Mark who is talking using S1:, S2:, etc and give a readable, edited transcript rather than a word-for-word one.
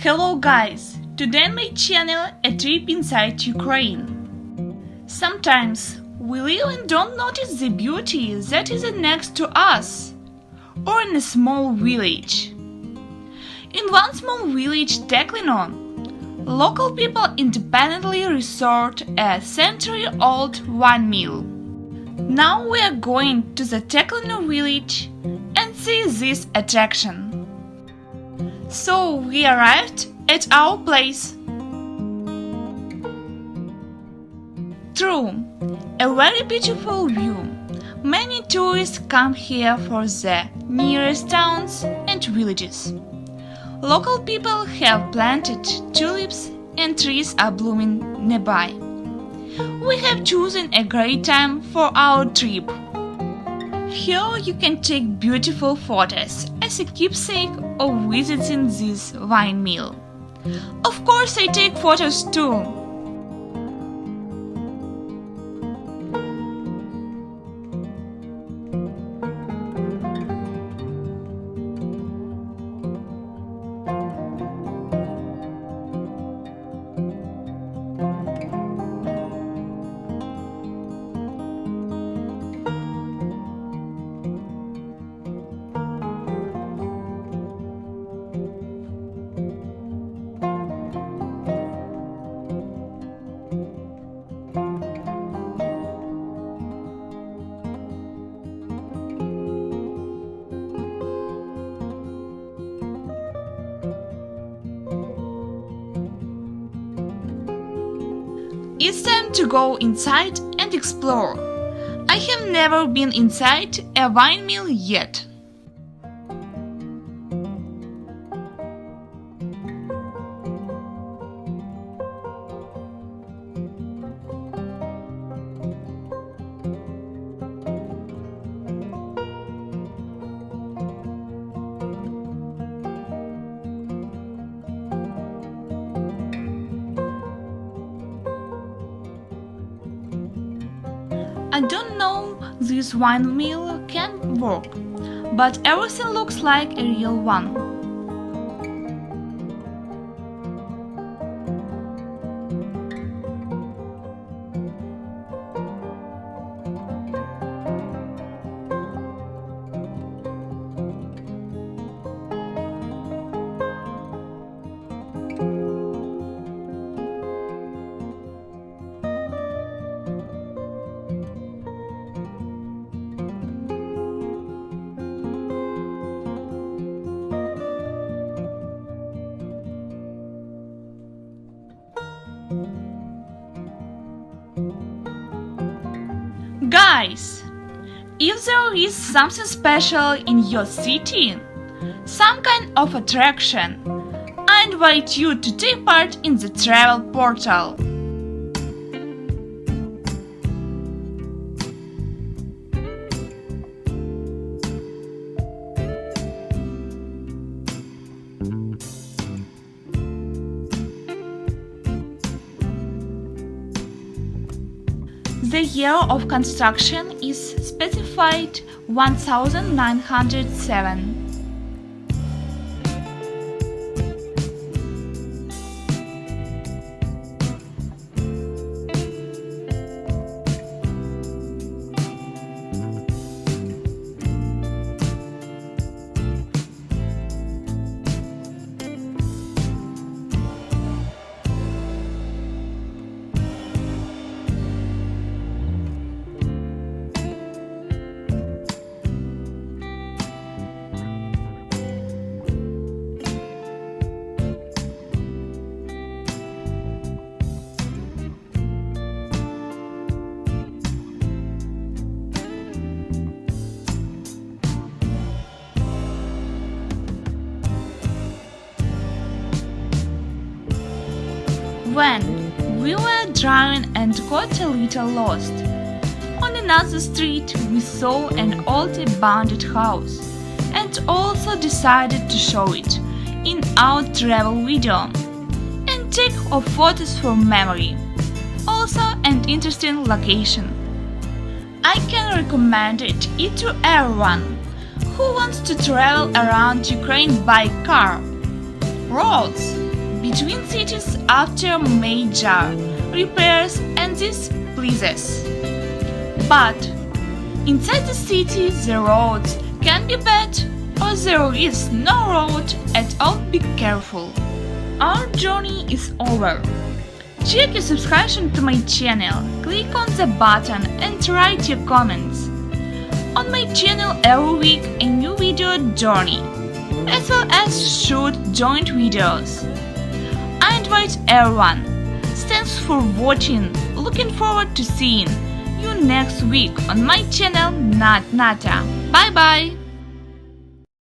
S1: Hello guys! Today on my channel a trip inside Ukraine. Sometimes we live and don't notice the beauty that is next to us, or in a small village. In one small village, Teklyne, local people independently restored a century-old windmill. Now we are going to the Teklyne village and see this attraction. So we arrived at our place. True, a very beautiful view. Many tourists come here for the nearest towns and villages. Local people have planted tulips and trees are blooming nearby. We have chosen a great time for our trip. Here you can take beautiful photos as a keepsake of visiting this windmill. Of course I take photos too. It's time to go inside and explore. I have never been inside a windmill yet. I don't know this windmill can work, but everything looks like a real one. Guys, if there is something special in your city, some kind of attraction, I invite you to take part in the travel portal. The year of construction is specified 1907. When we were driving and got a little lost, on another street we saw an old abandoned house and also decided to show it in our travel video and take photos for memory. Also an interesting location. I can recommend it to everyone who wants to travel around Ukraine by car. Roads between cities after major repairs, and this pleases. But inside the city the roads can be bad, or there is no road at all. Be careful. Our journey is over. Check your subscription to my channel, click on the button and write your comments. On my channel every week a new video journey, as well as short joint videos. I invite everyone. Thanks for watching. Looking forward to seeing you next week on my channel Nata. Bye bye.